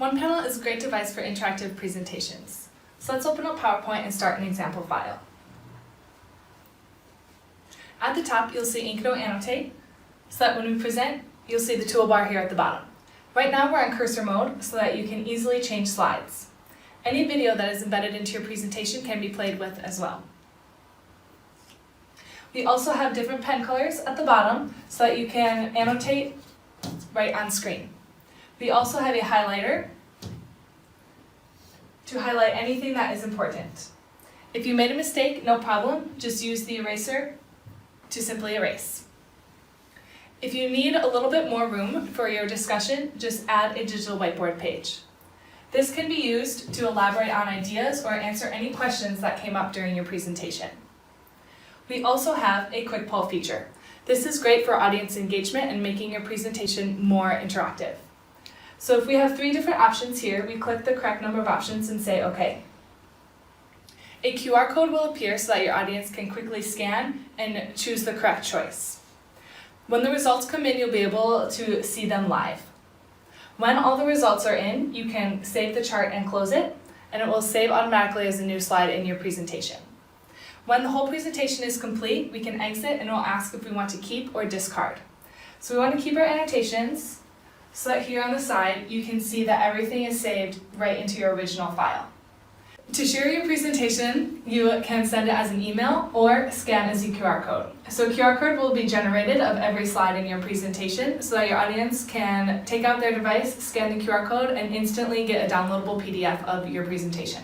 OnePanel is a great device for interactive presentations. So let's open up PowerPoint and start an example file. At the top, you'll see Ink Note Annotate, so that when we present, you'll see the toolbar here at the bottom. Right now we're in cursor mode so that you can easily change slides. Any video that is embedded into your presentation can be played with as well. We also have different pen colors at the bottom so that you can annotate right on screen. We also have a highlighter to highlight anything that is important. If you made a mistake, no problem, just use the eraser to simply erase. If you need a little bit more room for your discussion, just add a digital whiteboard page. This can be used to elaborate on ideas or answer any questions that came up during your presentation. We also have a quick poll feature. This is great for audience engagement and making your presentation more interactive. So if we have 3 different options here, we click the correct number of options and say OK. A QR code will appear so that your audience can quickly scan and choose the correct choice. When the results come in, you'll be able to see them live. When all the results are in, you can save the chart and close it, and it will save automatically as a new slide in your presentation. When the whole presentation is complete, we can exit and it will ask if we want to keep or discard. So we want to keep our annotations so that here on the side you can see that everything is saved right into your original file. To share your presentation, you can send it as an email or scan as a QR code. So a QR code will be generated of every slide in your presentation so that your audience can take out their device, scan the QR code, and instantly get a downloadable PDF of your presentation.